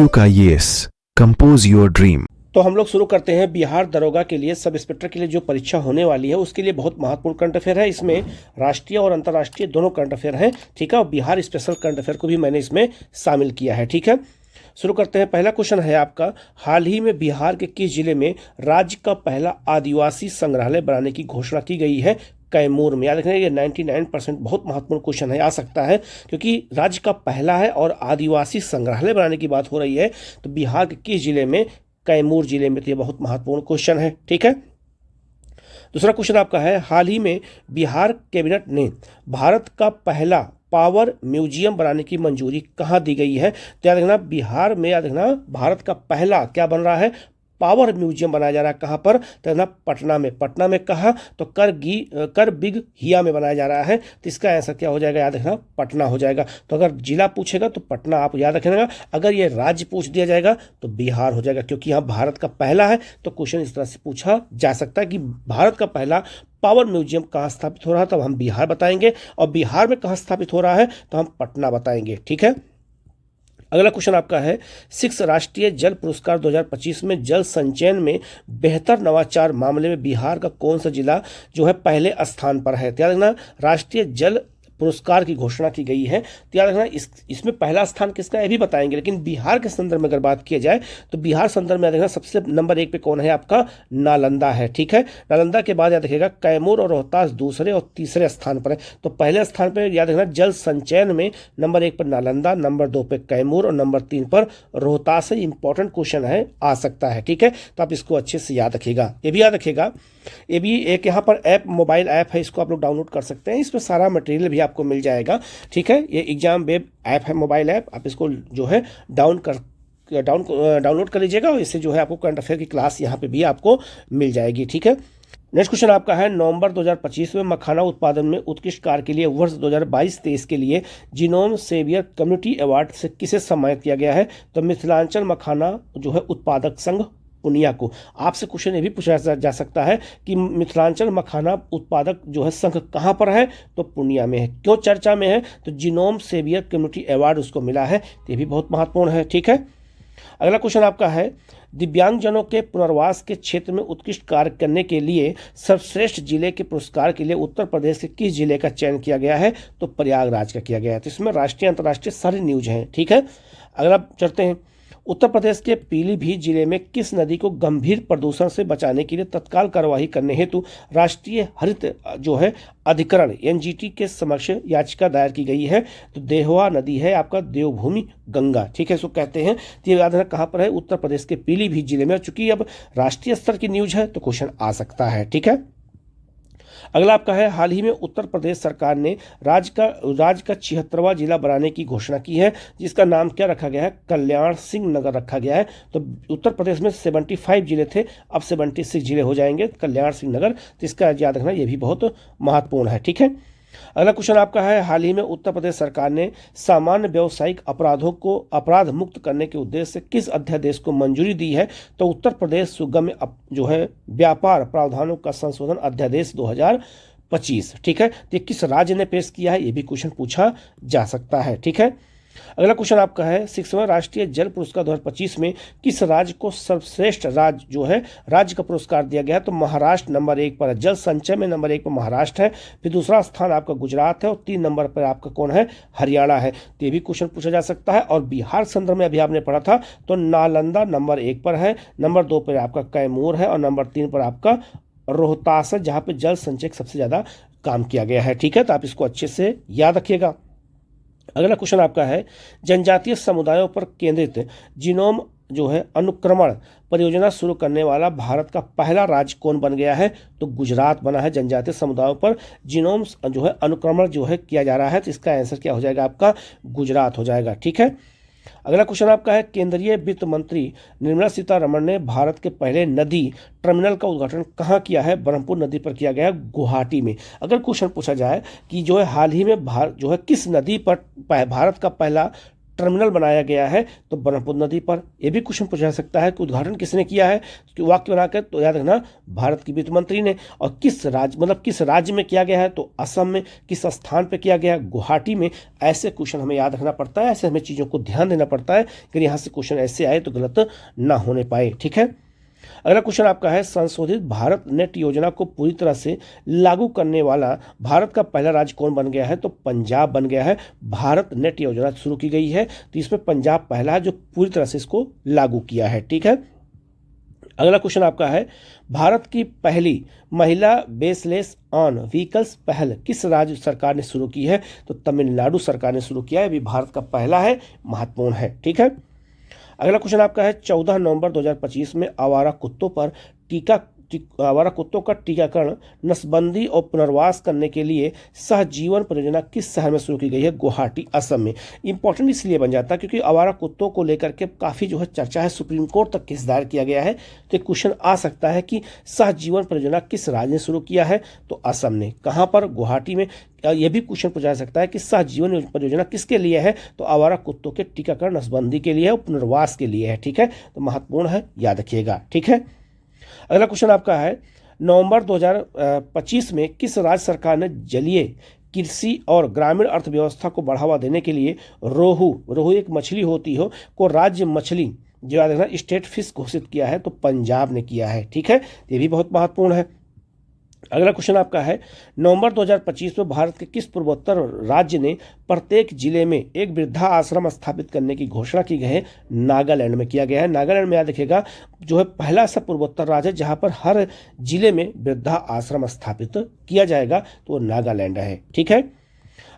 QKIS compose your dream. तो हम लोग शुरू करते हैं। बिहार दरोगा के लिए, सब इंस्पेक्टर के लिए जो परीक्षा होने वाली है उसके लिए बहुत महत्वपूर्ण करंट अफेयर है। इसमें राष्ट्रीय और अंतर्राष्ट्रीय दोनों करंट अफेयर हैं, ठीक है। और बिहार स्पेशल करंट अफेयर को भी मैंने इसमें शामिल किया है, ठीक है। शुरू करते हैं। पहला क्वेश्चन है आपका, हाल ही में बिहार के किस जिले में राज्य का पहला आदिवासी संग्रहालय बनाने की घोषणा की गई है? कैमूर में। याद रखना, ये 99% बहुत महत्वपूर्ण क्वेश्चन है, आ सकता है, क्योंकि राज्य का पहला है और आदिवासी संग्रहालय बनाने की बात हो रही है, तो बिहार के किस जिले में? कैमूर जिले में। तो ये बहुत महत्वपूर्ण क्वेश्चन है, ठीक है। दूसरा क्वेश्चन आपका है, हाल ही में बिहार कैबिनेट ने भारत का पहला पावर म्यूजियम बनाने की मंजूरी कहाँ दी गई है? तो याद रखना, बिहार में, याद रखना, भारत का पहला क्या बन रहा है? पावर म्यूजियम बनाया जा रहा है। कहाँ पर? तो ना, पटना में। पटना में कहाँ? तो कर बिग हिया में बनाया जा रहा है। तो इसका आंसर क्या हो जाएगा? याद रखना, पटना हो जाएगा। तो अगर जिला पूछेगा तो पटना आप याद रखना, अगर ये राज्य पूछ दिया जाएगा तो बिहार हो जाएगा, क्योंकि यहाँ भारत का पहला है। तो क्वेश्चन इस तरह से पूछा जा सकता है कि भारत का पहला पावर म्यूजियम कहाँ स्थापित हो रहा है, तब हम बिहार बताएंगे, और बिहार में कहाँ स्थापित हो रहा है तो हम पटना बताएंगे, ठीक है। अगला क्वेश्चन आपका है, 6 राष्ट्रीय जल पुरस्कार 2025 में जल संचयन में बेहतर नवाचार मामले में बिहार का कौन सा जिला जो है पहले स्थान पर है? तो याद रखना, राष्ट्रीय जल पुरस्कार की घोषणा की गई है। तो याद रखना, इसमें पहला स्थान किसका है ये भी बताएंगे, लेकिन बिहार के संदर्भ में अगर बात किया जाए तो बिहार संदर्भ में याद रखना सबसे नंबर 1 पे कौन है? आपका नालंदा है, ठीक है। नालंदा के बाद याद रखिएगा कैमूर और रोहतास दूसरे और तीसरे स्थान पर है। तो पहले स्थान पर याद रखना, जल संचयन में नंबर 1 पर नालंदा, नंबर 2 पे कैमूर और नंबर 3 पर रोहतास। इंपॉर्टेंट क्वेश्चन है, आ सकता है, ठीक है। तो आप इसको अच्छे से याद रखिएगा। ये भी याद रखिएगा, ये भी एक यहाँ पर ऐप, मोबाइल ऐप है, इसको आप लोग डाउनलोड कर सकते हैं। इसमें सारा मटेरियल भी आपको मिल जाएगा, ठीक है। ये एग्जाम वेब ऐप है, मोबाइल ऐप, आप इसको जो है डाउनलोड कर लीजिएगा, और इससे जो है आपको करंट अफेयर की क्लास यहाँ पे भी आपको मिल जाएगी, ठीक है। नेक्स्ट क्वेश्चन आपका है, नवंबर 2025 में मखाना उत्पादन में उत्कृष्ट कार्य के लिए वर्ष 2022-23 के लिए जीनोम सेवियर कम्युनिटी अवार्ड से किसे सम्मानित किया गया है? तो मिथिलांचल मखाना जो है उत्पादक संघ पूर्णिया को। आपसे क्वेश्चन ये भी पूछा जा सकता है कि मिथिलांचल मखाना उत्पादक जो है संघ कहाँ पर है? तो पूर्णिया में है। क्यों चर्चा में है? तो जीनोम सेवियर कम्युनिटी अवार्ड उसको मिला है। ये भी बहुत महत्वपूर्ण है, ठीक है। अगला क्वेश्चन आपका है, दिव्यांगजनों के पुनर्वास के क्षेत्र में उत्कृष्ट कार्य करने के लिए सर्वश्रेष्ठ जिले के पुरस्कार के लिए उत्तर प्रदेश के किस जिले का चयन किया गया है? तो प्रयागराज का किया गया है। तो इसमें राष्ट्रीय अंतर्राष्ट्रीय सारी न्यूज हैं, ठीक है। अगला चलते हैं, उत्तर प्रदेश के पीलीभीत जिले में किस नदी को गंभीर प्रदूषण से बचाने के लिए तत्काल कार्यवाही करने हेतु राष्ट्रीय हरित जो है अधिकरण एनजीटी के समक्ष याचिका दायर की गई है? तो देहवा नदी है आपका, देवभूमि गंगा, ठीक है, इसको कहते हैं। तो ये याद रखना कहाँ पर है? उत्तर प्रदेश के पीलीभीत जिले में। चूंकि अब राष्ट्रीय स्तर की न्यूज है तो क्वेश्चन आ सकता है, ठीक है। अगला आपका है, हाल ही में उत्तर प्रदेश सरकार ने राज्य का 76वां जिला बनाने की घोषणा की है, जिसका नाम क्या रखा गया है? कल्याण सिंह नगर रखा गया है। तो उत्तर प्रदेश में 75 जिले थे, अब 76 जिले हो जाएंगे, कल्याण सिंह नगर। तो इसका याद रखना, ये भी बहुत महत्वपूर्ण है, ठीक है। अगला क्वेश्चन आपका है, हाल ही में उत्तर प्रदेश सरकार ने सामान्य व्यावसायिक अपराधों को अपराध मुक्त करने के उद्देश्य से किस अध्यादेश को मंजूरी दी है? तो उत्तर प्रदेश सुगम्य जो है व्यापार प्रावधानों का संशोधन अध्यादेश 2025, ठीक है। तो किस राज्य ने पेश किया है? ये भी क्वेश्चन पूछा जा सकता है, ठीक है। अगला क्वेश्चन आपका है, 6वां राष्ट्रीय जल पुरस्कार 2025 में किस राज्य को सर्वश्रेष्ठ राज्य जो है राज्य का पुरस्कार दिया गया है? तो महाराष्ट्र नंबर 1 पर है। जल संचय में नंबर 1 पर महाराष्ट्र है, फिर दूसरा स्थान आपका गुजरात है, और 3 नंबर पर आपका कौन है? हरियाणा है। तो ये भी क्वेश्चन पूछा जा सकता है। और बिहार संदर्भ में अभी आपने पढ़ा था, तो नालंदा नंबर 1 पर है, नंबर 2 पर आपका कैमूर है, और नंबर 3 पर आपका रोहतास है, जहाँ पे जल संचय सबसे ज्यादा काम किया गया है, ठीक है। तो आप इसको अच्छे से याद रखिएगा। अगला क्वेश्चन आपका है, जनजातीय समुदायों पर केंद्रित जीनोम जो है अनुक्रमण परियोजना शुरू करने वाला भारत का पहला राज्य कौन बन गया है? तो गुजरात बना है। जनजातीय समुदायों पर जीनोम जो है अनुक्रमण जो है किया जा रहा है, तो इसका आंसर क्या हो जाएगा? आपका गुजरात हो जाएगा, ठीक है। अगला क्वेश्चन आपका है, केंद्रीय वित्त मंत्री निर्मला सीतारमण ने भारत के पहले नदी टर्मिनल का उद्घाटन कहाँ किया है? ब्रह्मपुर नदी पर किया गया है, गुवाहाटी में। अगर क्वेश्चन पूछा जाए कि जो है हाल ही में जो है किस नदी पर भारत का पहला टर्मिनल बनाया गया है? तो ब्रह्मपुत्र नदी पर। यह भी क्वेश्चन पूछा जा सकता है कि उद्घाटन किसने किया है, तो वाक्य बनाकर, तो याद रखना भारत की वित्त मंत्री ने। और किस राज्य में किया गया है, तो असम में। किस स्थान पर किया गया है, गुवाहाटी में। ऐसे क्वेश्चन हमें याद रखना पड़ता है, ऐसे हमें चीज़ों को ध्यान देना पड़ता है कि यहाँ से क्वेश्चन ऐसे आए तो गलत ना होने पाए। ठीक है, अगला क्वेश्चन आपका है, संशोधित भारत नेट योजना को पूरी तरह से लागू करने वाला भारत का पहला राज्य कौन बन गया है, तो पंजाब बन गया है। भारत नेट योजना शुरू की गई है तो इसमें पंजाब पहला है जो पूरी तरह से इसको लागू किया है। ठीक है, अगला क्वेश्चन आपका है, भारत की पहली महिला बेसलेस ऑन व्हीकल्स पहल किस राज्य सरकार ने शुरू की है, तो तमिलनाडु सरकार ने शुरू किया है। अभी भारत का पहला है, महत्वपूर्ण है। ठीक है, अगला क्वेश्चन आपका है, 14 नवंबर 2025 में आवारा कुत्तों का टीकाकरण, नसबंदी और पुनर्वास करने के लिए सहजीवन परियोजना किस शहर में शुरू की गई है, गुवाहाटी, असम में। इंपॉर्टेंट इसलिए बन जाता है क्योंकि आवारा कुत्तों को लेकर के काफ़ी जो है चर्चा है, सुप्रीम कोर्ट तक केस दायर किया गया है। तो एक क्वेश्चन आ सकता है कि सहजीवन परियोजना किस राज्य ने शुरू किया है, तो असम ने। कहाँ पर, गुवाहाटी में। यह भी क्वेश्चन पूछा जा सकता है कि सहजीवन परियोजना किसके लिए है, तो आवारा कुत्तों के टीकाकरण, नसबंदी के लिए है और पुनर्वास के लिए है। ठीक है, तो महत्वपूर्ण है, याद रखिएगा। ठीक है, अगला क्वेश्चन आपका है, नवंबर 2025 में किस राज्य सरकार ने जलीय कृषि और ग्रामीण अर्थव्यवस्था को बढ़ावा देने के लिए रोहू एक मछली होती हो को राज्य मछली जो याद रखना स्टेट फिश घोषित किया है, तो पंजाब ने किया है। ठीक है, ये भी बहुत महत्वपूर्ण है। अगला क्वेश्चन आपका है, नवंबर 2025 में भारत के किस पूर्वोत्तर राज्य ने प्रत्येक जिले में एक वृद्धा आश्रम स्थापित करने की घोषणा की गई है, नागालैंड में किया गया है। नागालैंड में याद रखिएगा जो है पहला ऐसा पूर्वोत्तर राज्य है जहां पर हर जिले में वृद्धा आश्रम स्थापित किया जाएगा, तो नागालैंड है। ठीक है,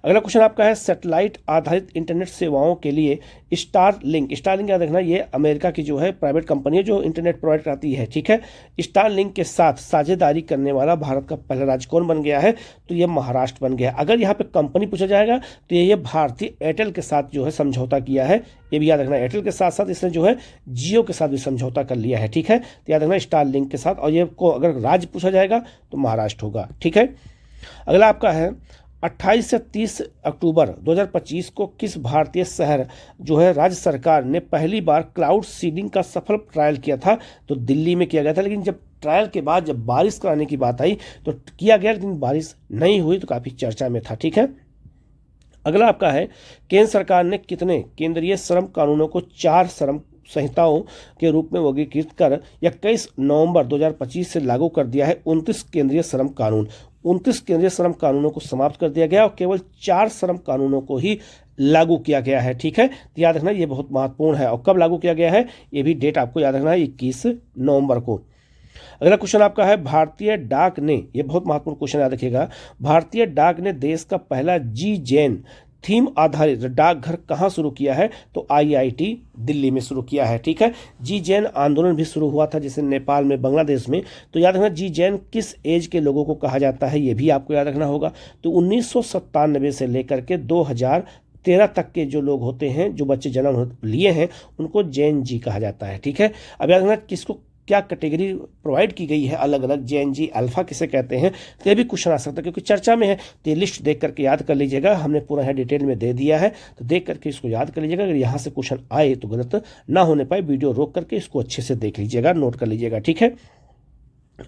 अगला क्वेश्चन आपका है, सैटेलाइट आधारित इंटरनेट सेवाओं के लिए स्टारलिंक याद रखना, ये अमेरिका की जो है प्राइवेट कंपनी है जो इंटरनेट प्रोवाइड कराती है। ठीक है, स्टारलिंक के साथ साझेदारी करने वाला भारत का पहला राज्य कौन बन गया है, तो ये महाराष्ट्र बन गया। अगर यहाँ पे कंपनी पूछा जाएगा तो ये भारतीय एयरटेल के साथ जो है समझौता किया है, ये भी याद रखना। एयरटेल के साथ साथ इसने जो है जियो के साथ भी समझौता कर लिया है। ठीक है, तो याद रखना स्टारलिंक के साथ, और ये को अगर राज्य पूछा जाएगा तो महाराष्ट्र होगा। ठीक है, अगला आपका है, 28 से 30 अक्टूबर 2025 को किस भारतीय शहर जो है राज्य सरकार ने पहली बार क्लाउड सीडिंग का सफल ट्रायल किया था, तो दिल्ली में किया गया था। लेकिन जब ट्रायल के बाद जब बारिश कराने की बात आई तो किया गया, लेकिन बारिश नहीं हुई तो काफ़ी चर्चा में था। ठीक है, अगला आपका है, केंद्र सरकार ने कितने केंद्रीय श्रम कानूनों को 4 श्रम संहिताओं के रूप में वर्गीकृत कर 21 नवंबर 2025 से लागू कर दिया है। 29 केंद्रीय श्रम कानूनों को समाप्त कर दिया गया और केवल 4 श्रम कानूनों को ही लागू किया गया है। ठीक है, तो याद रखना ये बहुत महत्वपूर्ण है। और कब लागू किया गया है, ये भी डेट आपको याद रखना है, 21 नवंबर को। अगला क्वेश्चन आपका है, भारतीय डाक ने, ये बहुत महत्वपूर्ण क्वेश्चन याद रखिएगा, भारतीय डाक ने देश का पहला जी-जैन थीम आधारित डाकघर कहाँ शुरू किया है, तो IIT दिल्ली में शुरू किया है। ठीक है, जी-जैन आंदोलन भी शुरू हुआ था जैसे नेपाल में, बांग्लादेश में। तो याद रखना जी-जैन किस एज के लोगों को कहा जाता है, ये भी आपको याद रखना होगा। तो 1997 से लेकर के 2013 तक के जो लोग होते हैं, जो बच्चे जन्म लिए हैं, उनको जैन जी कहा जाता है। ठीक है, अब याद रखना किसको क्या कैटेगरी प्रोवाइड की गई है, अलग अलग जैन जी अल्फा किसे कहते हैं, तो ये भी क्वेश्चन आ सकता है क्योंकि चर्चा में है। तो ये लिस्ट देख करके याद कर लीजिएगा, हमने पूरा है डिटेल में दे दिया है, तो देख करके इसको याद कर लीजिएगा। अगर यहाँ से क्वेश्चन आए तो गलत ना होने पाए, वीडियो रोक करके इसको अच्छे से देख लीजिएगा, नोट कर लीजिएगा। ठीक है,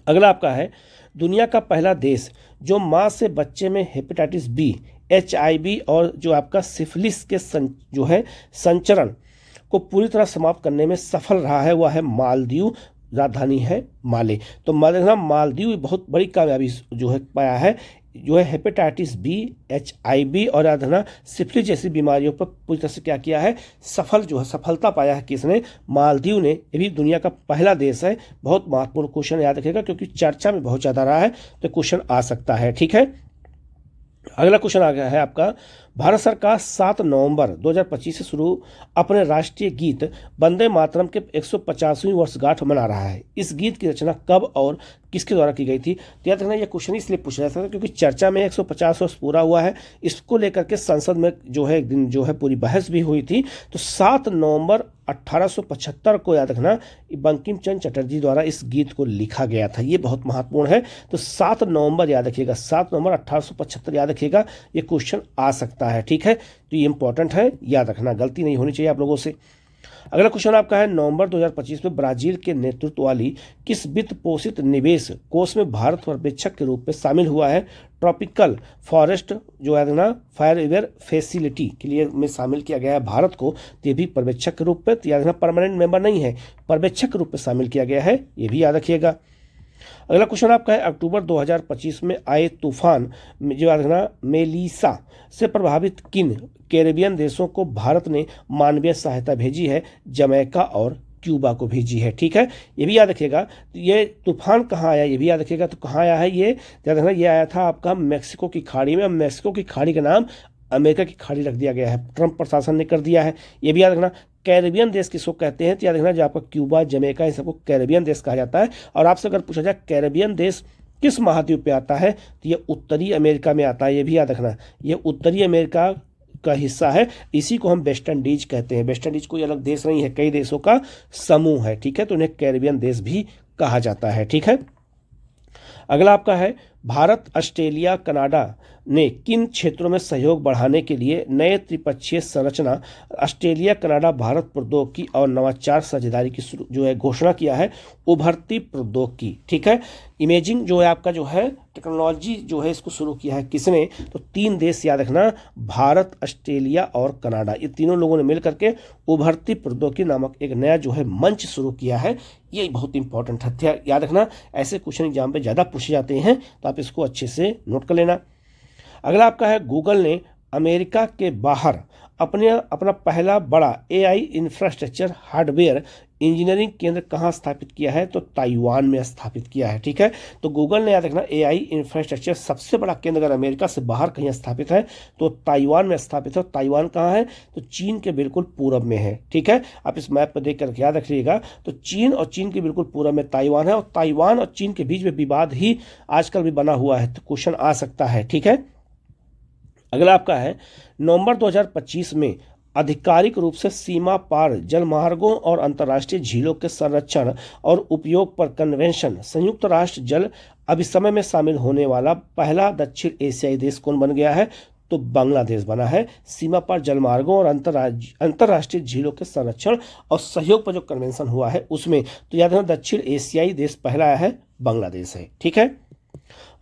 अगला आपका है, दुनिया का पहला देश जो माँ से बच्चे में हेपेटाइटिस बी, HIV और जो आपका सिफिलिस के जो है संचरण को पूरी तरह समाप्त करने में सफल रहा है, वह है मालदीव, राजधानी है माले। तो मालदीव बहुत बड़ी कामयाबी जो है पाया है, जो है हेपेटाइटिस बी, HIV और राजधानी सिफिलिस जैसी बीमारियों पर पूरी तरह से क्या किया है, सफलता पाया है। किसने, मालदीव ने। ये भी दुनिया का पहला देश है। बहुत महत्वपूर्ण क्वेश्चन याद रखिएगा क्योंकि चर्चा में बहुत ज़्यादा रहा है, तो क्वेश्चन आ सकता है। ठीक है, अगला क्वेश्चन आ गया है आपका, भारत सरकार 7 नवंबर 2025 से शुरू अपने राष्ट्रीय गीत वंदे मातरम के 150वीं वर्षगांठ मना रहा है। इस गीत की रचना कब और किसके द्वारा की गई थी, तो याद रखना ये क्वेश्चन इसलिए पूछा जा सकता है क्योंकि चर्चा में 150 वर्ष पूरा हुआ है। इसको लेकर के संसद में जो है एक दिन जो है पूरी बहस भी हुई थी। तो 7 नवंबर 1875 को याद रखना बंकिम चंद्र चटर्जी द्वारा इस गीत को लिखा गया था। ये बहुत महत्वपूर्ण है। तो 7 नवंबर याद रखिएगा, 7 नवंबर 1875 याद रखिएगा, ये क्वेश्चन आ सकता जाता है, ठीक है। तो ये इंपॉर्टेंट है, याद रखना, गलती नहीं होनी चाहिए आप लोगों से। अगला क्वेश्चन आपका है, नवंबर 2025 में ब्राजील के नेतृत्व वाली किस वित्त पोषित निवेश कोष में भारत पर्यवेक्षक के रूप में शामिल हुआ है? ट्रॉपिकल फॉरेस्ट जो है ना फायर फैसिलिटी के लिए में शामिल किया गया है भारत को, तो ये भी पर्यवेक्षक के रूप में, तो याद रखना परमानेंट मेंबर नहीं है, पर्यवेक्षक के रूप में शामिल किया गया है, ये भी याद रखिएगा। अगला क्वेश्चन आपका है, अक्टूबर 2025 में आए तूफान जो याद रखना मेलिसा से प्रभावित किन कैरेबियन देशों को भारत ने मानवीय सहायता भेजी है? जमैका और क्यूबा को भेजी है, ठीक है, ये भी याद रखिएगा। ये तूफान कहाँ आया, ये भी याद रखिएगा। तो कहाँ आया है ये, याद रखना, ये आया था आपका मैक्सिको की खाड़ी में। मैक्सिको की खाड़ी का नाम अमेरिका की खाड़ी रख दिया गया है, ट्रंप प्रशासन ने कर दिया है, ये भी याद रखना। कैरेबियन देश किसको कहते हैं? तो याद रखना, जो आपका क्यूबा, जमैका, इन सबको कैरेबियन देश कहा जाता है। और आपसे अगर पूछा जाए कैरेबियन देश किस महाद्वीप पे आता है, तो ये उत्तरी अमेरिका में आता है, ये भी याद रखना, ये उत्तरी अमेरिका का हिस्सा है। इसी को हम वेस्ट इंडीज कहते हैं। वेस्ट इंडीज कोई अलग देश नहीं है, कई देशों का समूह है, ठीक है, तो उन्हें कैरेबियन देश भी कहा जाता है, ठीक है। अगला आपका है, भारत, ऑस्ट्रेलिया, कनाडा ने किन क्षेत्रों में सहयोग बढ़ाने के लिए नए त्रिपक्षीय संरचना ऑस्ट्रेलिया, कनाडा, भारत प्रौद्योगिकी और नवाचार साझेदारी की जो है घोषणा किया है? उभरती प्रौद्योगिकी, ठीक है। इमेजिंग जो है आपका जो है टेक्नोलॉजी जो है इसको शुरू किया है किसने? तो 3 देश याद रखना, भारत, ऑस्ट्रेलिया और कनाडा, ये तीनों लोगों ने मिलकर के उभरती प्रौद्योगिकी नामक एक नया जो है मंच शुरू किया है। ये बहुत इंपॉर्टेंट है, याद रखना, ऐसे क्वेश्चन एग्जाम पे ज़्यादा पूछे जाते हैं, तो आप इसको अच्छे से नोट कर लेना। अगला आपका है, गूगल ने अमेरिका के बाहर अपना पहला बड़ा एआई इंफ्रास्ट्रक्चर हार्डवेयर इंजीनियरिंग केंद्र कहाँ स्थापित किया है? तो ताइवान में स्थापित किया है, ठीक है। तो गूगल ने याद रखना एआई इंफ्रास्ट्रक्चर सबसे बड़ा केंद्र अगर अमेरिका से बाहर कहीं स्थापित है तो ताइवान में स्थापित है। ताइवान कहाँ है? तो चीन के बिल्कुल पूरब में है, ठीक है। आप इस मैप पर देख कर याद रखिएगा। तो चीन और चीन के बिल्कुल पूरब में ताइवान है, और ताइवान और चीन के बीच में विवाद ही आजकल भी बना हुआ है, तो क्वेश्चन आ सकता है, ठीक है। अगला आपका है, नवंबर 2025 में आधिकारिक रूप से सीमा पार जलमार्गों और अंतर्राष्ट्रीय झीलों के संरक्षण और उपयोग पर कन्वेंशन संयुक्त राष्ट्र जल अभिसमय में शामिल होने वाला पहला दक्षिण एशियाई देश कौन बन गया है? तो बांग्लादेश बना है। सीमा पार जलमार्गों और अंतर्राष्ट्रीय झीलों के संरक्षण और सहयोग पर जो कन्वेंशन हुआ है उसमें, तो याद रखना दक्षिण एशियाई देश पहला आया है, बांग्लादेश है, ठीक है।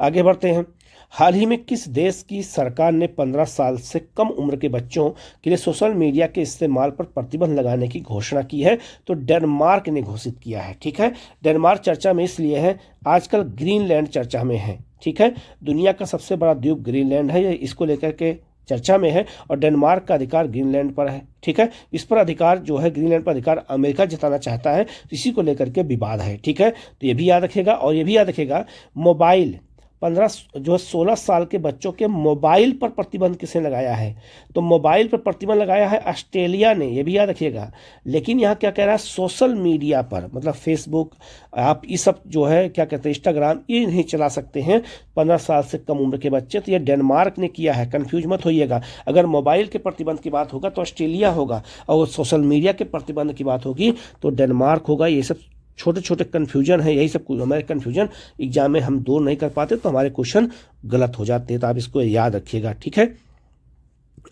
आगे बढ़ते हैं। हाल ही में किस देश की सरकार ने 15 साल से कम उम्र के बच्चों के लिए सोशल मीडिया के इस्तेमाल पर प्रतिबंध लगाने की घोषणा की है? तो डेनमार्क ने घोषित किया है, ठीक है। डेनमार्क चर्चा में इसलिए है, आजकल ग्रीनलैंड चर्चा में है, ठीक है। दुनिया का सबसे बड़ा द्वीप ग्रीनलैंड है, ये इसको लेकर के चर्चा में है, और डेनमार्क का अधिकार ग्रीनलैंड पर है, ठीक है। इस पर अधिकार जो है, ग्रीनलैंड पर अधिकार अमेरिका जताना चाहता है, इसी को लेकर के विवाद है, ठीक है। तो ये भी याद रखेगा। और ये भी याद रखेगा, मोबाइल 16 साल के बच्चों के मोबाइल पर प्रतिबंध किसने लगाया है? तो मोबाइल पर प्रतिबंध लगाया है ऑस्ट्रेलिया ने, ये भी याद रखिएगा। लेकिन यहाँ क्या कह रहा है, सोशल मीडिया पर, मतलब फेसबुक, आप ये सब जो है क्या कहते हैं, इंस्टाग्राम, ये नहीं चला सकते हैं 15 साल से कम उम्र के बच्चे। तो ये डेनमार्क ने किया है, कन्फ्यूज मत होइएगा। अगर मोबाइल के प्रतिबंध की बात होगा तो ऑस्ट्रेलिया होगा, और सोशल मीडिया के प्रतिबंध की बात होगी तो डेनमार्क होगा। ये सब छोटे छोटे कन्फ्यूजन है, यही सब हमारे कन्फ्यूजन एग्जाम में हम दूर नहीं कर पाते, तो हमारे क्वेश्चन गलत हो जाते हैं, तो आप इसको याद रखिएगा, ठीक है।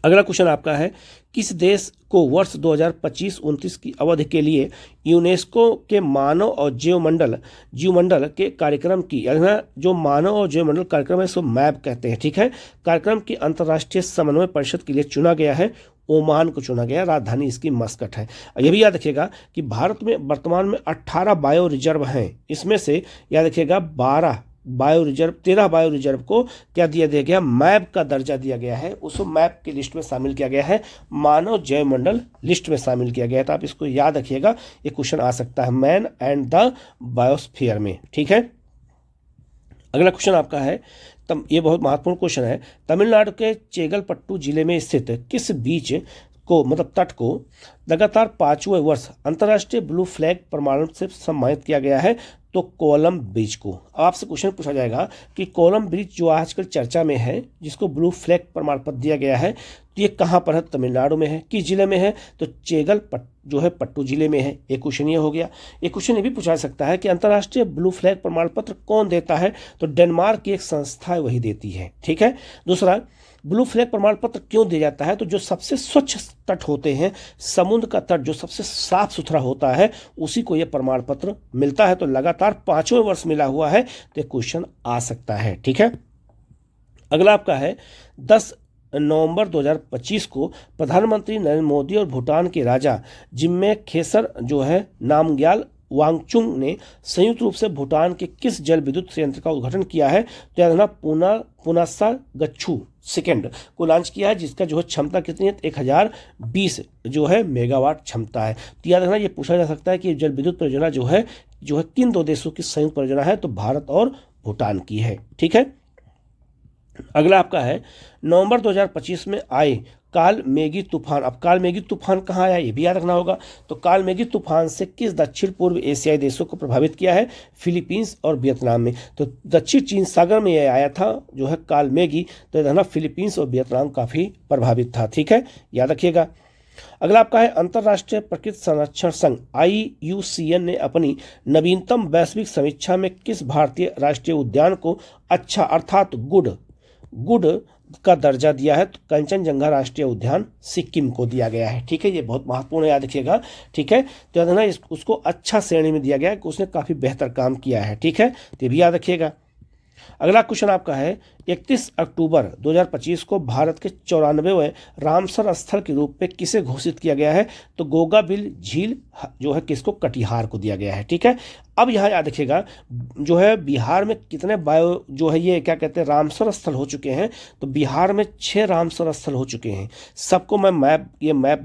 अगला क्वेश्चन आपका है, किस देश को वर्ष 2025-29 की अवधि के लिए यूनेस्को के मानव और जीवमंडल के कार्यक्रम की, जो मानव और जीवमंडल कार्यक्रम है इसको मैप कहते हैं, ठीक है, कार्यक्रम की अंतर्राष्ट्रीय समन्वय परिषद के लिए चुना गया है? ओमान को चुना गया, राजधानी इसकी मस्कट है। यह भी याद रखिएगा कि भारत में वर्तमान में 18 बायो रिजर्व हैं, इसमें से याद रखिएगा 13 बायो रिजर्व को क्या दिया गया, मैप का दर्जा दिया गया है, उसको मैप की लिस्ट में शामिल किया गया है, मानव जैव मंडल लिस्ट में शामिल किया गया है। तो आप इसको याद रखिएगा, ये क्वेश्चन आ सकता है मैन एंड द बायोस्फीयर में, ठीक है। अगला क्वेश्चन आपका है, ये बहुत महत्वपूर्ण क्वेश्चन है, तमिलनाडु के चेंगलपट्टू जिले में स्थित किस बीच को, मतलब तट को लगातार 5वें वर्ष अंतर्राष्ट्रीय ब्लू फ्लैग प्रमाण से सम्मानित किया गया है? तो कोलम ब्रिज को। आपसे क्वेश्चन पूछा जाएगा कि कोलम ब्रिज जो आजकल चर्चा में है, जिसको ब्लू फ्लैग प्रमाण पत्र दिया गया है, तो ये कहाँ पर है? तमिलनाडु में है। किस जिले में है? तो जो है पट्टू जिले में है। एक क्वेश्चन ये हो गया। एक क्वेश्चन ये भी पूछा सकता है कि अंतर्राष्ट्रीय ब्लू फ्लैग प्रमाण पत्र कौन देता है? तो डेनमार्क की एक संस्था है वही देती है। ठीक है। दूसरा, ब्लू फ्लैग प्रमाण पत्र क्यों दिया जाता है? तो जो सबसे स्वच्छ तट होते हैं, समुद्र का तट जो सबसे साफ सुथरा होता है, उसी को यह प्रमाण पत्र मिलता है। तो लगातार 5वें वर्ष मिला हुआ है, तो क्वेश्चन आ सकता है। ठीक है। अगला आपका है 10 नवंबर 2025 को प्रधानमंत्री नरेंद्र मोदी और भूटान के राजा जिम्मे खेसर जो है नामग्याल वांगचुक ने संयुक्त रूप से भूटान के किस जल विद्युत संयंत्र का उद्घाटन किया है? तो याद रखना पुनासा गच्छू सेकेंड को लॉन्च किया है, जिसका जो है क्षमता कितनी है? 1020 जो है मेगावाट क्षमता है। तो याद रखना, ये पूछा जा सकता है कि जल विद्युत परियोजना जो है किन दो देशों की संयुक्त परियोजना है? तो भारत और भूटान की है। ठीक है। अगला आपका है नवंबर 2025 में आए काल मेघी तूफान। अब काल मेघी तूफान कहाँ आया ये भी याद रखना होगा। तो काल मेघी तूफान से किस दक्षिण पूर्व एशियाई देशों को प्रभावित किया है? फिलीपींस और वियतनाम में। तो दक्षिण चीन सागर में यह आया था जो है काल मेघी, तो है ना फिलीपींस और वियतनाम काफी प्रभावित था। ठीक है, याद रखिएगा। अगला आपका है अंतर्राष्ट्रीय प्रकृति संरक्षण संघ IUCN ने अपनी नवीनतम वैश्विक समीक्षा में किस भारतीय राष्ट्रीय उद्यान को अच्छा अर्थात गुड का दर्जा दिया है? तो कंचनजंगा राष्ट्रीय उद्यान सिक्किम को दिया गया है। ठीक है, ये बहुत महत्वपूर्ण है, याद रखिएगा। ठीक है, तो याद रखना उसको अच्छा श्रेणी में दिया गया है कि उसने काफी बेहतर काम किया है। ठीक है, तो ये भी याद रखिएगा। अगला क्वेश्चन आपका है 31 अक्टूबर 2025 को भारत के 94वें रामसर स्थल के रूप में किसे घोषित किया गया है? तो गोगाबिल झील जो है किसको? कटिहार को दिया गया है। ठीक है। अब यहाँ याद रखिएगा जो है बिहार में कितने बायो जो है ये क्या कहते हैं रामसर स्थल हो चुके हैं? तो बिहार में 6 रामसर स्थल हो चुके हैं। सबको मैं मैप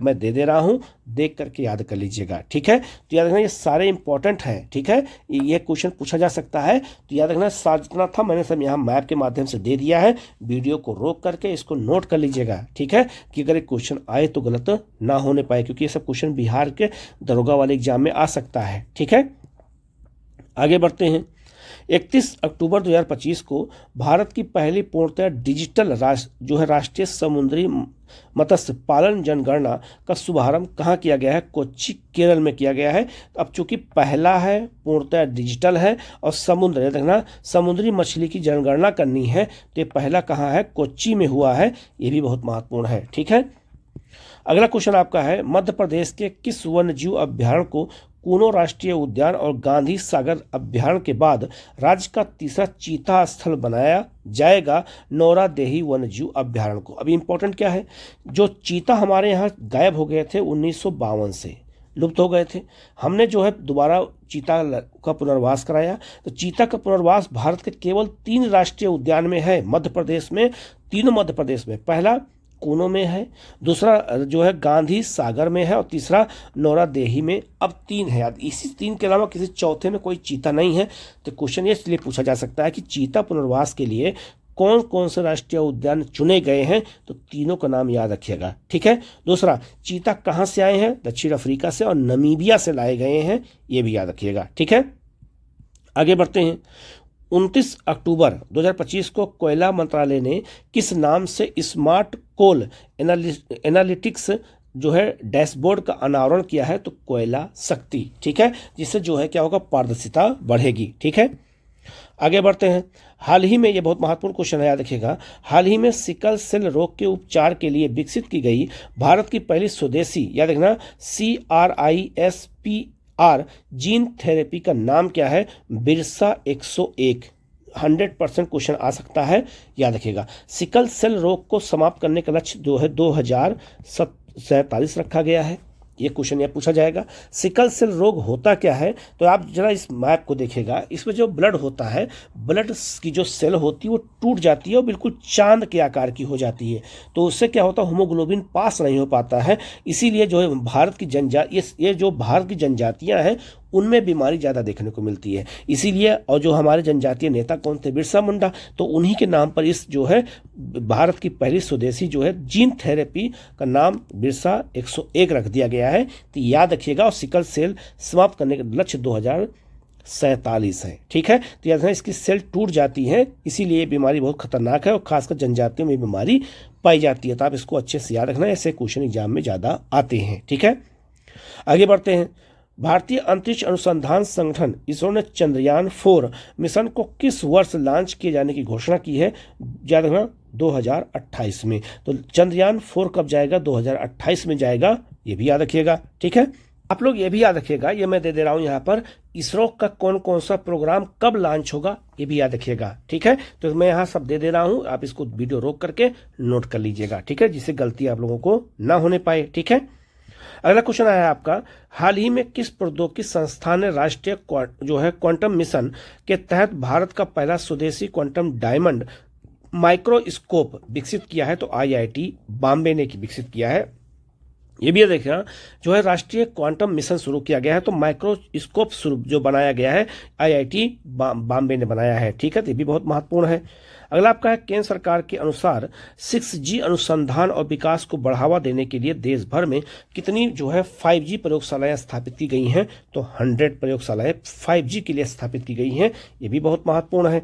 मैं दे रहा हूँ, देख करके याद कर लीजिएगा। ठीक है, तो याद रखना ये सारे इंपॉर्टेंट हैं। ठीक है, ये क्वेश्चन पूछा जा सकता है, तो याद रखना जितना था मैंने सब यहाँ मैप के माध्यम से दे दिया है। वीडियो को रोक करके इसको नोट कर लीजिएगा। ठीक है, कि अगर एक क्वेश्चन आए तो गलत ना होने पाए, क्योंकि ये सब क्वेश्चन बिहार के दरोगा वाले एग्जाम में आ सकता है। ठीक है, आगे बढ़ते हैं। 31 अक्टूबर 2025 को भारत की पहली पूर्णतः डिजिटल राष्ट्रीय समुद्री मत्स्य पालन जनगणना का शुभारंभ कहाँ किया गया है? कोच्चि केरल में किया गया है। अब चूंकि पहला है, पूर्णतः डिजिटल है और समुद्र देखना समुद्री मछली की जनगणना करनी है, तो ये पहला कहाँ है? कोच्चि में हुआ है। ये भी बहुत महत्वपूर्ण है। ठीक है। अगला क्वेश्चन आपका है मध्य प्रदेश के किस वन्यजीव अभ्यारण्य को कूनो राष्ट्रीय उद्यान और गांधी सागर अभ्यारण्य के बाद राज्य का तीसरा चीता स्थल बनाया जाएगा? नौरादेही वन्यजीव अभ्यारण्य को। अभी इंपॉर्टेंट क्या है, जो चीता हमारे यहाँ गायब हो गए थे 1952 से, लुप्त हो गए थे, हमने जो है दोबारा चीता का पुनर्वास कराया। तो चीता का पुनर्वास भारत के केवल 3 राष्ट्रीय उद्यान में है मध्य प्रदेश में, तीनों मध्य प्रदेश में। पहला कूनो में है, दूसरा जो है गांधी सागर में है और तीसरा नौरादेही में। अब 3 है याद, इसी 3 के अलावा किसी चौथे में कोई चीता नहीं है। तो क्वेश्चन ये इसलिए पूछा जा सकता है कि चीता पुनर्वास के लिए कौन कौन से राष्ट्रीय उद्यान चुने गए हैं? तो तीनों का नाम याद रखिएगा। ठीक है। दूसरा, चीता कहाँ से आए हैं? दक्षिण अफ्रीका से और नमीबिया से लाए गए हैं, ये भी याद रखिएगा। ठीक है, आगे बढ़ते हैं। 29 अक्टूबर 2025 को कोयला मंत्रालय ने किस नाम से स्मार्ट कोल एनालिटिक्स जो है डैशबोर्ड का अनावरण किया है? तो कोयला शक्ति। ठीक है, जिससे जो है क्या होगा? पारदर्शिता बढ़ेगी। ठीक है, आगे बढ़ते हैं। हाल ही में, ये बहुत महत्वपूर्ण क्वेश्चन है, याद रखिएगा। हाल ही में सिकल सेल रोग के उपचार के लिए विकसित की गई भारत की पहली स्वदेशी, याद रखना, CRISPR जीन थेरेपी का नाम क्या है? बिरसा 101। 100% क्वेश्चन आ सकता है, याद रखिएगा। सिकल सेल रोग को समाप्त करने का लक्ष्य जो है 2047 रखा गया है। ये क्वेश्चन यह पूछा जाएगा। सिकल सेल रोग होता क्या है? तो आप जरा इस मैप को देखिएगा, इसमें जो ब्लड होता है, ब्लड की जो सेल होती है वो टूट जाती है और बिल्कुल चांद के आकार की हो जाती है। तो उससे क्या होता है? हीमोग्लोबिन पास नहीं हो पाता है। इसीलिए जो है भारत की ये जो भारत की जनजातियां हैं उनमें बीमारी ज़्यादा देखने को मिलती है। इसीलिए, और जो हमारे जनजातीय नेता कौन थे? बिरसा मुंडा। तो उन्हीं के नाम पर इस जो है भारत की पहली स्वदेशी जो है जीन थेरेपी का नाम बिरसा 101 रख दिया गया है। तो याद रखिएगा। और सिकल सेल समाप्त करने का लक्ष्य 47 है। ठीक है, तो याद रखना इसकी सेल टूट जाती है, इसीलिए ये बीमारी बहुत खतरनाक है और खासकर जनजातियों में बीमारी पाई जाती है। तो आप इसको अच्छे से याद रखना, ऐसे क्वेश्चन एग्जाम में ज़्यादा आते हैं। ठीक है, आगे बढ़ते हैं। भारतीय अंतरिक्ष अनुसंधान संगठन इसरो ने चंद्रयान 4 मिशन को किस वर्ष लॉन्च किए जाने की घोषणा की है? याद रखना 2028 में। तो चंद्रयान 4 कब जाएगा? 2028 में जाएगा, ये भी याद रखिएगा। ठीक है, आप लोग ये भी याद रखिएगा, ये मैं दे दे रहा हूं यहाँ पर, इसरो का कौन कौन सा प्रोग्राम कब लॉन्च होगा ये भी याद रखिएगा। ठीक है, तो मैं यहाँ सब दे दे रहा हूँ, आप इसको वीडियो रोक करके नोट कर लीजिएगा। ठीक है, जिससे गलती आप लोगों को ना होने पाए। ठीक है, अगला क्वेश्चन आया आपका, हाल ही में किस प्रौद्योगिकी संस्थान ने राष्ट्रीय जो है क्वांटम मिशन के तहत भारत का पहला स्वदेशी क्वांटम डायमंड माइक्रोस्कोप विकसित किया है? तो IIT बॉम्बे ने विकसित किया है। ये भी देखिए, जो है राष्ट्रीय क्वांटम मिशन शुरू किया गया है, तो माइक्रोस्कोप जो बनाया गया है IIT बॉम्बे ने बनाया है। ठीक है, तो ये भी बहुत महत्वपूर्ण है। अगला आपका है, केंद्र सरकार के अनुसार 6G अनुसंधान और विकास को बढ़ावा देने के लिए देश भर में कितनी जो है 5G प्रयोगशालाएं स्थापित की गई हैं? तो 100 प्रयोगशालाएं 5G के लिए स्थापित की गई हैं, ये भी बहुत महत्वपूर्ण है।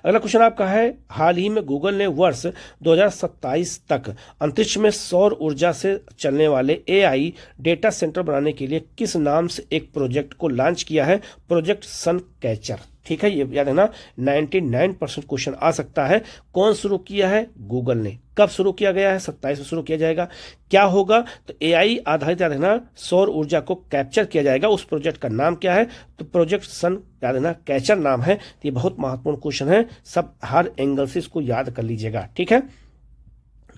अगला क्वेश्चन आपका है, हाल ही में गूगल ने वर्ष 2027 तक अंतरिक्ष में सौर ऊर्जा से चलने वाले AI डेटा सेंटर बनाने के लिए किस नाम से एक प्रोजेक्ट को लॉन्च किया है? प्रोजेक्ट सन कैचर। ठीक है, ये याद है ना, 99% क्वेश्चन आ सकता है। कौन शुरू किया है? गूगल ने। कब शुरू किया गया है? 27 में शुरू किया जाएगा। क्या होगा? तो AI आधारित याद है ना सौर ऊर्जा को कैप्चर किया जाएगा। उस प्रोजेक्ट का नाम क्या है? तो प्रोजेक्ट सन याद है ना कैचर नाम है। तो ये बहुत महत्वपूर्ण क्वेश्चन है, सब हर एंगल से इसको याद कर लीजिएगा। ठीक है,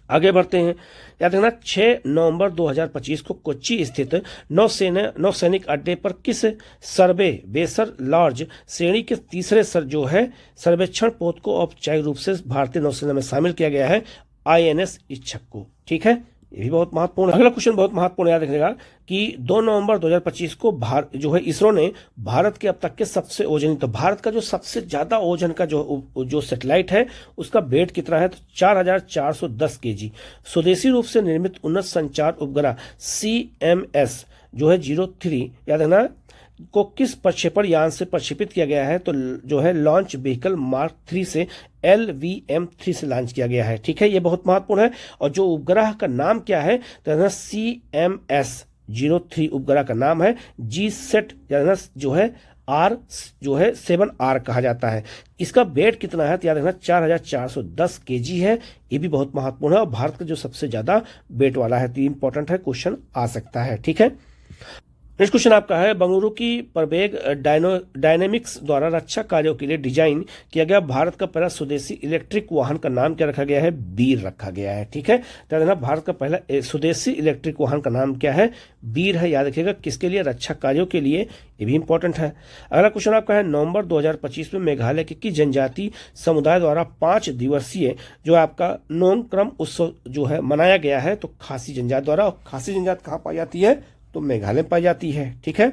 आगे बढ़ते हैं। याद रखना 6 नवंबर 2025 को कोच्चि स्थित नौसैनिक अड्डे पर किस बेसर लार्ज श्रेणी के तीसरे जो है सर्वेक्षण पोत को औपचारिक रूप से भारतीय नौसेना में शामिल किया गया है? INS इच्छक को। ठीक है, ये भी बहुत महत्वपूर्ण है। अगला क्वेश्चन बहुत महत्वपूर्ण याद रखिएगा कि 2 नवंबर 2025 को जो है इसरो ने भारत के अब तक के सबसे ओजन, तो भारत का जो सबसे ज्यादा ओजन का जो सैटेलाइट है उसका वेट कितना है? तो 4410 kg स्वदेशी रूप से निर्मित उन्नत संचार उपग्रह CMS जो है 03 याद है ना को किस प्रक्षेपण यान से प्रक्षेपित किया गया है? तो जो है लॉन्च व्हीकल मार्क 3 से LVM-3 से लॉन्च किया गया है। ठीक है, ये बहुत महत्वपूर्ण है। और जो उपग्रह का नाम क्या है? तो CMS 03 उपग्रह का नाम है। GSAT जो है R जो है 7R कहा जाता है। इसका वेट कितना है? तो याद रखना 4410 kg है। ये भी बहुत महत्वपूर्ण है और भारत का जो सबसे ज्यादा वेट वाला है, तो इंपॉर्टेंट है, क्वेश्चन आ सकता है। ठीक है, नेक्स्ट क्वेश्चन आपका है, बंगलुरु की प्रवेग डायनेमिक्स द्वारा रक्षा कार्यों के लिए डिजाइन किया गया भारत का पहला स्वदेशी इलेक्ट्रिक वाहन का नाम क्या रखा गया है? वीर रखा गया है। ठीक है, तो भारत का पहला स्वदेशी इलेक्ट्रिक वाहन का नाम क्या है? वीर है। याद रखिएगा, किसके लिए? रक्षा कार्यों के लिए, ये भी इंपॉर्टेंट है। अगला क्वेश्चन आपका है, नवंबर 2025 में मेघालय के किस जनजाति समुदाय द्वारा 5 दिवसीय जो आपका नोंगक्रम उत्सव जो है मनाया गया है? तो खासी जनजाति द्वारा। और खासी जनजाति कहाँ पाई जाती है? तो मेघालय पाई जाती है। ठीक है,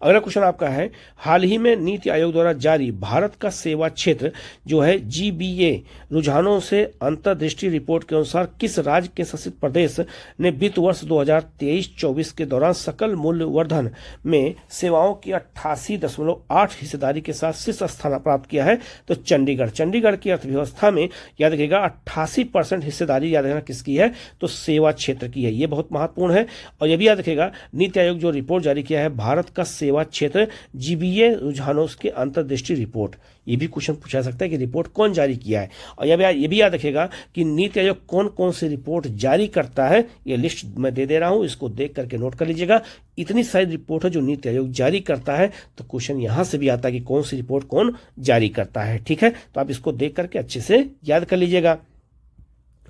अगला क्वेश्चन आपका है, हाल ही में नीति आयोग द्वारा जारी भारत का सेवा क्षेत्र जो है GBA रुझानों से अंतर्दृष्टि रिपोर्ट के अनुसार किस राज्य के शासित प्रदेश ने वित्त वर्ष 2023-24 के दौरान सकल मूल्य वर्धन में सेवाओं की 88.8 हिस्सेदारी के साथ शीर्ष स्थान प्राप्त किया है? तो चंडीगढ़ की अर्थव्यवस्था में याद रखिएगा 88% हिस्सेदारी याद रखना किसकी है? तो सेवा क्षेत्र की है। ये बहुत महत्वपूर्ण है। और यह भी याद रखिएगा, नीति आयोग जो रिपोर्ट जारी किया है भारत का सेवा क्षेत्र GBA रुझानों के अंतर्दृष्टि रिपोर्ट, ये भी क्वेश्चन पूछा सकता है कि रिपोर्ट कौन जारी किया है। और ये भी याद रखेगा कि नीति आयोग कौन कौन सी रिपोर्ट जारी करता है, ये लिस्ट मैं दे रहा हूं, इसको देख करके नोट कर लीजिएगा। इतनी सारी रिपोर्ट है जो नीति आयोग जारी करता है, तो क्वेश्चन यहां से भी आता है कि कौन सी रिपोर्ट कौन जारी करता है। ठीक है, तो आप इसको देख करके अच्छे से याद कर लीजिएगा।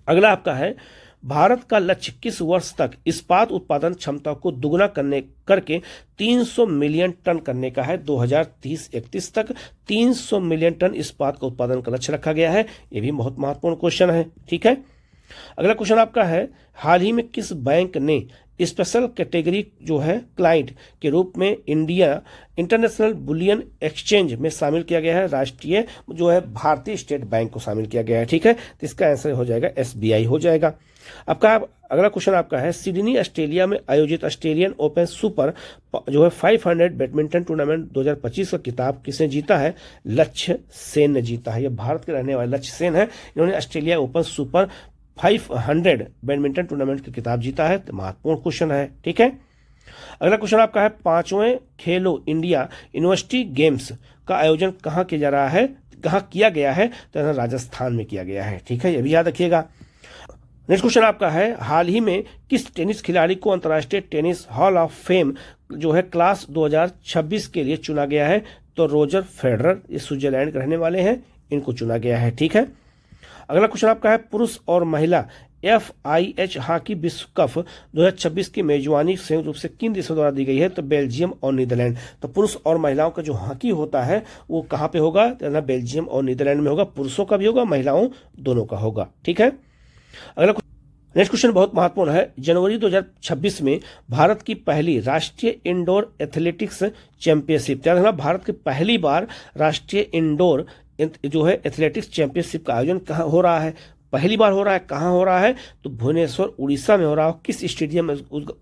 अगला आपका है, भारत का लक्ष्य किस वर्ष तक इस्पात उत्पादन क्षमता को दुगना करके 300 मिलियन टन करने का है? 2030-31 तक 300 मिलियन टन इस्पात का उत्पादन का लक्ष्य रखा गया है। यह भी बहुत महत्वपूर्ण क्वेश्चन है। ठीक है, अगला क्वेश्चन आपका है, हाल ही में किस बैंक ने स्पेशल कैटेगरी जो है क्लाइंट के रूप में इंडिया इंटरनेशनल बुलियन एक्सचेंज में शामिल किया गया है? राष्ट्रीय जो है भारतीय स्टेट बैंक को शामिल किया गया है। ठीक है, तो इसका आंसर हो जाएगा SBI हो जाएगा। आपका अगला क्वेश्चन आपका है, सिडनी ऑस्ट्रेलिया में आयोजित ऑस्ट्रेलियन ओपन सुपर जो है 500 बैडमिंटन टूर्नामेंट 2025 का खिताब किसने जीता है? लक्ष्य सेन ने जीता है। ये भारत के रहने वाले लक्ष्य सेन है, इन्होंने Australia open super 500 badminton tournament का खिताब जीता है। तो महत्वपूर्ण क्वेश्चन है। ठीक है, अगला क्वेश्चन आपका है, 5वें खेलो इंडिया यूनिवर्सिटी गेम्स का आयोजन कहाँ किया जा रहा है, कहाँ किया गया है? तो राजस्थान में किया गया है। ठीक है, ये भी याद रखिएगा। नेक्स्ट क्वेश्चन आपका है, हाल ही में किस टेनिस खिलाड़ी को अंतर्राष्ट्रीय टेनिस हॉल ऑफ फेम जो है क्लास 2026 के लिए चुना गया है? तो रोजर फेडरर, ये स्विट्जरलैंड के रहने वाले हैं, इनको चुना गया है। ठीक है, अगला क्वेश्चन आपका है, पुरुष और महिला FIH हॉकी विश्व कप 2026 की मेजबानी संयुक्त रूप से किन देशों द्वारा दी गई है? तो बेल्जियम और नीदरलैंड। तो पुरुष और महिलाओं का जो हॉकी होता है वो कहाँ पे होगा? तो बेल्जियम और नीदरलैंड में होगा। पुरुषों का भी होगा, महिलाओं दोनों का होगा। ठीक है, अगला नेक्स्ट क्वेश्चन बहुत महत्वपूर्ण है, जनवरी 2026 में भारत की पहली राष्ट्रीय इंडोर एथलेटिक्स चैंपियनशिप, याद रखना भारत की पहली बार राष्ट्रीय इंडोर जो है एथलेटिक्स चैंपियनशिप का आयोजन कहाँ हो रहा है? पहली बार हो रहा है। कहाँ हो रहा है? तो भुवनेश्वर उड़ीसा में हो रहा है। किस स्टेडियम में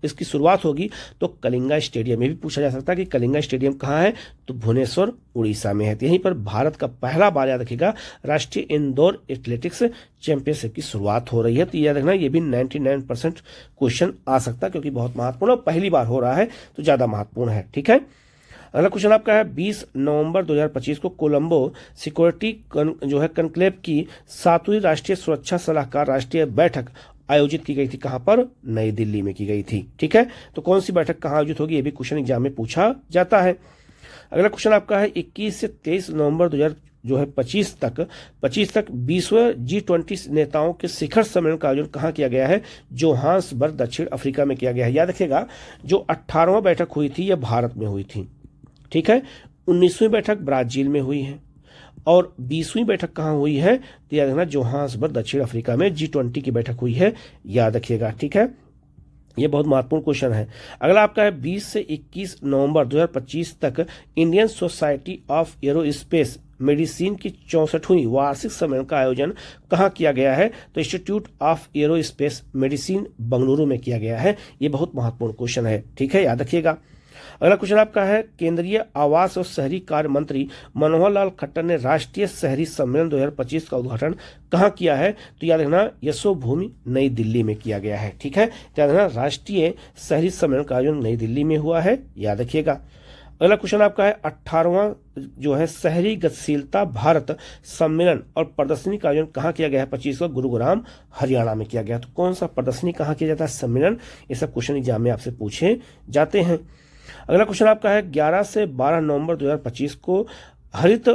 इसकी शुरुआत होगी? तो कलिंगा स्टेडियम में। भी पूछा जा सकता है कि कलिंगा स्टेडियम कहाँ है? तो भुवनेश्वर उड़ीसा में है। तो यहीं पर भारत का पहला बार, याद रखिएगा, राष्ट्रीय इंडोर एथलेटिक्स चैंपियनशिप की शुरुआत हो रही है। तो याद रखना, ये भी 99% क्वेश्चन आ सकता है क्योंकि बहुत महत्वपूर्ण, पहली बार हो रहा है तो ज्यादा महत्वपूर्ण है। ठीक है, अगला क्वेश्चन आपका है, 20 नवंबर 2025 को कोलंबो सिक्योरिटी जो है कनक्लेव की 7वीं राष्ट्रीय सुरक्षा सलाहकार राष्ट्रीय बैठक आयोजित की गई थी। कहां पर? नई दिल्ली में की गई थी। ठीक है, तो कौन सी बैठक कहां आयोजित होगी? ये भी क्वेश्चन एग्जाम में पूछा जाता है। अगला क्वेश्चन आपका है, 21 से 23 नवंबर 2025 तक 20वें G20 नेताओं के शिखर सम्मेलन का आयोजन कहाँ किया गया है? जोहान्सबर्ग, दक्षिण अफ्रीका में किया गया है। याद रखिएगा, जो 18वां बैठक हुई थी यह भारत में हुई थी। ठीक है, 19वीं बैठक ब्राजील में हुई है और 20वीं बैठक कहाँ हुई है? तो याद रखना, जोहान्सबर्ग, दक्षिण अफ्रीका में G20 की बैठक हुई है। याद रखिएगा। ठीक है, ये बहुत महत्वपूर्ण क्वेश्चन है। अगला आपका है, 20 से 21 नवंबर 2025 तक Indian society of aerospace medicine की 64वीं वार्षिक सम्मेलन का आयोजन कहाँ किया गया है? तो institute of aerospace medicine Bengaluru में किया गया है। ये बहुत महत्वपूर्ण क्वेश्चन है। ठीक है, याद रखिएगा। अगला क्वेश्चन आपका है, केंद्रीय आवास और शहरी कार्य मंत्री मनोहर लाल खट्टर ने राष्ट्रीय शहरी सम्मेलन 2025 का उद्घाटन कहाँ किया है? तो याद रखना, यशोभूमि नई दिल्ली में किया गया है। ठीक है, याद रखना, राष्ट्रीय शहरी सम्मेलन का आयोजन नई दिल्ली में हुआ है। याद रखिएगा। अगला क्वेश्चन आपका है, 18वां जो है शहरी गतिशीलता भारत सम्मेलन और प्रदर्शनी का आयोजन कहाँ किया गया है? 25 को गुरुग्राम हरियाणा में किया गया। तो कौन सा प्रदर्शनी कहाँ किया जाता है? सम्मेलन। ये सब क्वेश्चन एग्जाम में आपसे पूछे जाते हैं। अगला क्वेश्चन आपका है, 11 से 12 नवंबर 2025 को हरित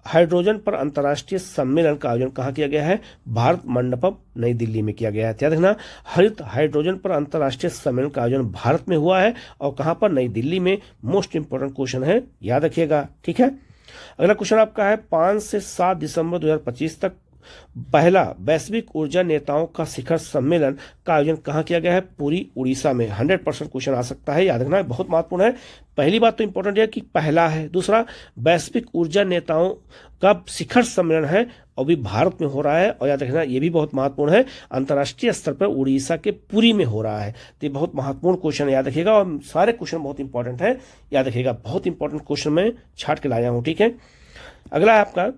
हाइड्रोजन पर अंतर्राष्ट्रीय सम्मेलन का आयोजन कहाँ किया गया है? भारत मंडपम नई दिल्ली में किया गया है। याद रखना, हरित हाइड्रोजन पर अंतर्राष्ट्रीय सम्मेलन का आयोजन भारत में हुआ है और कहाँ पर? नई दिल्ली में। मोस्ट इंपोर्टेंट क्वेश्चन है, याद रखिएगा। ठीक है, अगला क्वेश्चन आपका है, 5 से 7 दिसंबर 2025 तक पहला वैश्विक ऊर्जा नेताओं का शिखर सम्मेलन का आयोजन कहाँ किया गया है? पूरी उड़ीसा में। 100% क्वेश्चन आ सकता है, याद रखना, बहुत महत्वपूर्ण है। पहली बात तो इंपॉर्टेंट है कि पहला है। दूसरा, वैश्विक ऊर्जा नेताओं का शिखर सम्मेलन है और भी भारत में हो रहा है। और याद रखना, ये भी बहुत महत्वपूर्ण है, अंतर्राष्ट्रीय स्तर पर उड़ीसा के पुरी में हो रहा है। तो ये बहुत महत्वपूर्ण क्वेश्चन याद रखिएगा और सारे क्वेश्चन बहुत इंपॉर्टेंट है, याद रखिएगा। बहुत इंपॉर्टेंट क्वेश्चन मैं छाट के लाया हूँ। ठीक है, अगला है आपका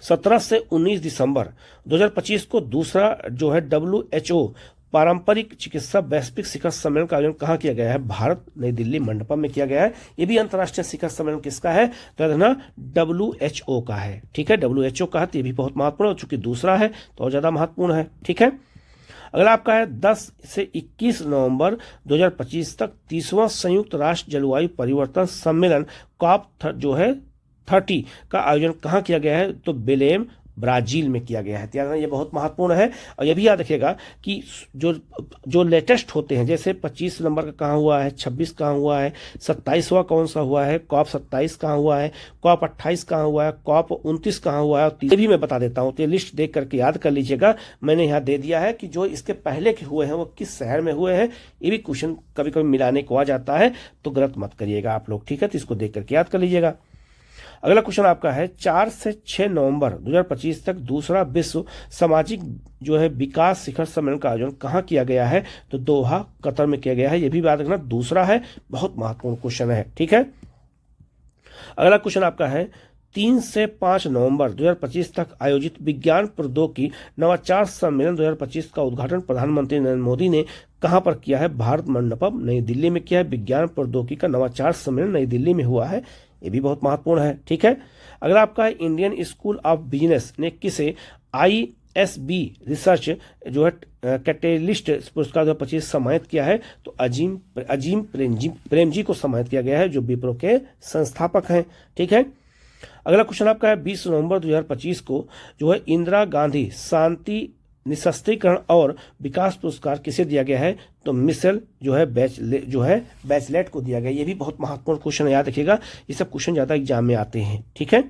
17 से 19 दिसंबर 2025 को दूसरा जो है WHO पारंपरिक चिकित्सा वैश्विक शिखर सम्मेलन का आयोजन कहाँ किया गया है? भारत नई दिल्ली मंडपम में किया गया है। ये भी अंतर्राष्ट्रीय शिखर सम्मेलन किसका है? तो याद रखना, WHO का है। ठीक है, WHO का है, तो ये भी बहुत महत्वपूर्ण है, चूंकि दूसरा है तो और ज्यादा महत्वपूर्ण है। ठीक है, अगला आपका है, 10 से 21 नवंबर 2025 तक 30वां संयुक्त राष्ट्र जलवायु परिवर्तन सम्मेलन COP जो है 30 का आयोजन कहाँ किया गया है? तो बेलेम ब्राजील में किया गया है। तो याद रखना ये बहुत महत्वपूर्ण है। और ये भी याद रखिएगा कि जो लेटेस्ट होते हैं, जैसे 25 नंबर का कहाँ हुआ है, 26 कहाँ हुआ है, 27वां कौन सा हुआ है, कॉप 27 कहाँ हुआ है, कॉप 28 कहाँ हुआ है, कॉप 29 कहाँ हुआ है, और ये भी मैं बता देता हूँ। तो ये लिस्ट देख करके याद कर लीजिएगा। मैंने यहाँ दे दिया है कि जो इसके पहले के हुए हैं वो किस शहर में हुए हैं। ये भी क्वेश्चन कभी कभी मिलाने को आ जाता है, तो गलत मत करिएगा आप लोग, ठीक है। तो इसको देख करके याद कर लीजिएगा। अगला क्वेश्चन आपका है 4 से 6 नवंबर 2025 तक दूसरा विश्व सामाजिक जो है विकास शिखर सम्मेलन का आयोजन कहाँ किया गया है? तो दोहा, कतर में किया गया है। यह भी याद रखना, दूसरा है, बहुत महत्वपूर्ण क्वेश्चन है, ठीक है। अगला क्वेश्चन आपका है 3 से 5 नवंबर 2025 तक आयोजित विज्ञान प्रौद्योगिकी नवाचार सम्मेलन 2025 का उद्घाटन प्रधानमंत्री नरेंद्र मोदी ने कहां पर किया है? भारत मंडपम, नई दिल्ली में किया है। विज्ञान प्रौद्योगिकी का नवाचार सम्मेलन नई दिल्ली में हुआ है। ये भी बहुत महत्वपूर्ण है, ठीक है। अगर आपका है इंडियन स्कूल ऑफ बिजनेस ने किसे ISB रिसर्च जो है कैटेलिस्ट पुरस्कार 2025 सम्मानित किया है? तो अजीम प्रेमजी को सम्मानित किया गया है, जो विप्रो के संस्थापक हैं, ठीक है। अगला क्वेश्चन आपका है 20 नवंबर 2025 को जो है इंदिरा गांधी शांति निशस्त्रीकरण और विकास पुरस्कार किसे दिया गया है? तो मिशेल जो है बैचलेट को दिया गया। ये भी बहुत महत्वपूर्ण क्वेश्चन है, याद रखिएगा। ये सब क्वेश्चन ज्यादा एग्जाम में आते हैं, ठीक है।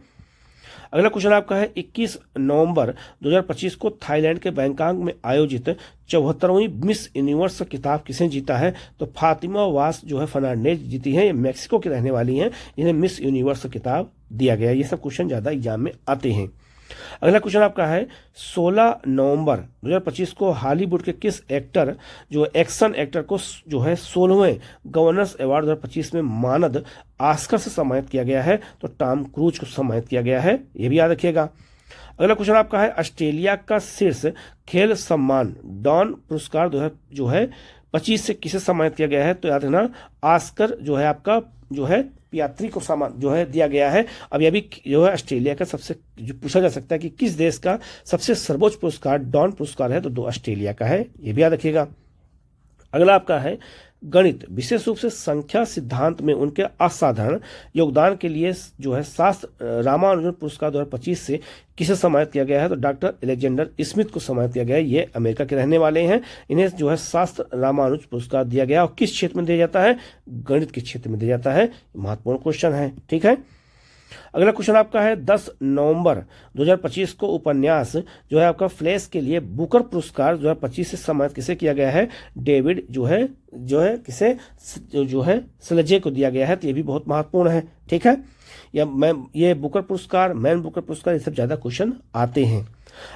अगला क्वेश्चन आपका है 21 नवंबर 2025 को थाईलैंड के बैंकॉक में आयोजित 74वीं मिस यूनिवर्स का खिताब किसने जीता है? तो फातिमा वास जो है फर्नांडेज जीती हैं। ये मैक्सिको की रहने वाली हैं, जिन्हें मिस यूनिवर्स का खिताब दिया गया। ये सब क्वेश्चन ज्यादा एग्जाम में आते हैं। अगला क्वेश्चन आपका है 16 नवंबर 2025 को हॉलीवुड के किस एक्टर जो एक्शन एक्टर को जो है 16वें गवर्नर्स अवार्ड 2025 में मानद ऑस्कर से सम्मानित किया गया है? तो टॉम क्रूज को सम्मानित किया गया है। ये भी याद रखिएगा। अगला क्वेश्चन आपका है ऑस्ट्रेलिया का शीर्ष खेल सम्मान डॉन पुरस्कार जो है 25 से किसे सम्मानित किया गया है? तो याद रखना, ऑस्कर जो है आपका जो है यात्री को सम्मान जो है दिया गया है। अब यह भी जो है ऑस्ट्रेलिया का सबसे जो पूछा जा सकता है कि किस देश का सबसे सर्वोच्च पुरस्कार डॉन पुरस्कार है? तो ऑस्ट्रेलिया का है। ये भी याद रखिएगा। अगला आपका है गणित, विशेष रूप से संख्या सिद्धांत में उनके असाधारण योगदान के लिए जो है शास्त्र रामानुजन पुरस्कार 2025 से किसे सम्मानित किया गया है? तो डॉक्टर अलेक्जेंडर स्मिथ को सम्मानित किया गया है। ये अमेरिका के रहने वाले हैं। इन्हें जो है शास्त्र रामानुज पुरस्कार दिया गया। और किस क्षेत्र में दिया जाता है? गणित के क्षेत्र में दिया जाता है। महत्वपूर्ण क्वेश्चन है, ठीक है। अगला क्वेश्चन आपका है 10 नवंबर 2025 को उपन्यास जो है आपका फ्लैश के लिए बुकर पुरस्कार 2025 से सम्मानित किसे किया गया है? डेविड जो है किसे जो है सलजे को दिया गया है। तो ये भी बहुत महत्वपूर्ण है, ठीक है। ये बुकर पुरस्कार, मैन बुकर पुरस्कार, ये सब ज्यादा क्वेश्चन आते हैं।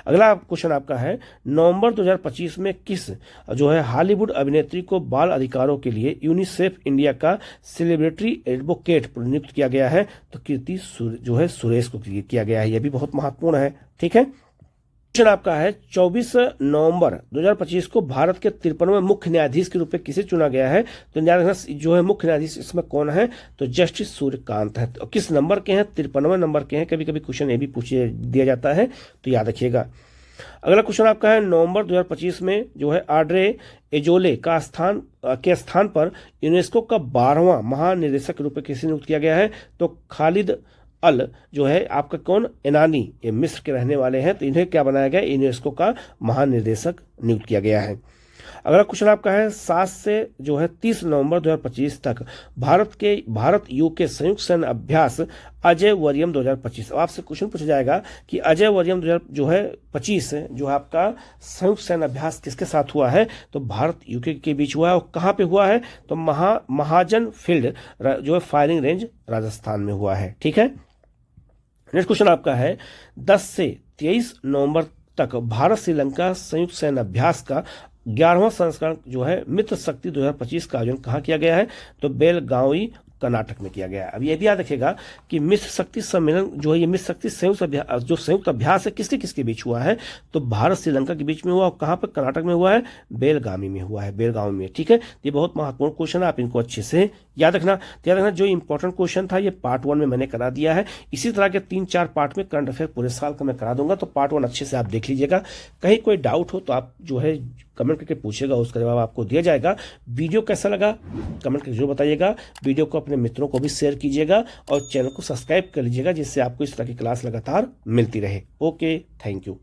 अगला क्वेश्चन आपका है नवंबर 2025 में किस जो है हॉलीवुड अभिनेत्री को बाल अधिकारों के लिए यूनिसेफ इंडिया का सेलिब्रिटी एडवोकेट नियुक्त किया गया है? तो कीर्ति जो है सुरेश को किया गया है। यह भी बहुत महत्वपूर्ण है, ठीक है। क्वेश्चन आपका है 24 नवंबर 2025 को भारत के 53वें मुख्य न्यायाधीश के रूप में किसे चुना गया है? तो न्यायाधीश जो है मुख्य न्यायाधीश इसमें कौन है? तो जस्टिस सूर्यकांत है। तो किस नंबर के हैं? 53वें नंबर के हैं। कभी कभी क्वेश्चन ये भी पूछ दिया जाता है, तो याद रखिएगा। अगला क्वेश्चन आपका है नवंबर 2025 में जो है ऑड्रे एजोले का स्थान पर यूनेस्को का 12वां महानिदेशक के रूप में किसे नियुक्त किया गया है? तो खालिद अल जो है आपका कौन एनानी, ये मिस्र के रहने वाले हैं। तो इन्हें क्या बनाया गया? यूनेस्को का महानिदेशक नियुक्त किया गया है। अगला क्वेश्चन आपका है 7 से जो है 30 नवंबर 2025 तक भारत यूके संयुक्त सैन्य अभ्यास अजय वरियम 2025। आपसे क्वेश्चन पूछा जाएगा कि अजय वरियम 2025 जो है आपका संयुक्त सैन्य अभ्यास किसके साथ हुआ है? तो भारत यूके के बीच हुआ है। और कहाँ पे हुआ है? तो महाजन फील्ड जो है फायरिंग रेंज राजस्थान में हुआ है, ठीक है। नेक्स्ट क्वेश्चन आपका है 10 से 23 नवंबर तक भारत श्रीलंका संयुक्त सैन्य अभ्यास का 11वां संस्करण जो है मित्र शक्ति 2025 का आयोजन कहाँ किया गया है? तो बेलगावी कर्नाटक में किया गया है। अब ये भी याद रखेगा कि मित्र शक्ति सम्मेलन जो है ये मित्र शक्ति संयुक्त अभ्यास है किसके किसके बीच हुआ है? तो भारत श्रीलंका के बीच में हुआ। और कहाँ पर? कर्नाटक में हुआ है, बेलगावी में हुआ है, बेलगावी में, ठीक है। ये बहुत महत्वपूर्ण क्वेश्चन है, आप इनको अच्छे से याद रखना जो इंपॉर्टेंट क्वेश्चन था ये पार्ट 1 में मैंने करा दिया है। इसी तरह के 3-4 पार्ट में करंट अफेयर पूरे साल का मैं करा दूंगा, तो पार्ट 1 अच्छे से आप देख लीजिएगा। कहीं कोई डाउट हो तो आप जो है कमेंट करके पूछेगा, उसका जवाब आपको दिया जाएगा। वीडियो कैसा लगा कमेंट करके जरूर बताइएगा। वीडियो को अपने मित्रों को भी शेयर कीजिएगा और चैनल को सब्सक्राइब कर लीजिएगा, जिससे आपको इस तरह की क्लास लगातार मिलती रहे। Okay, thank you.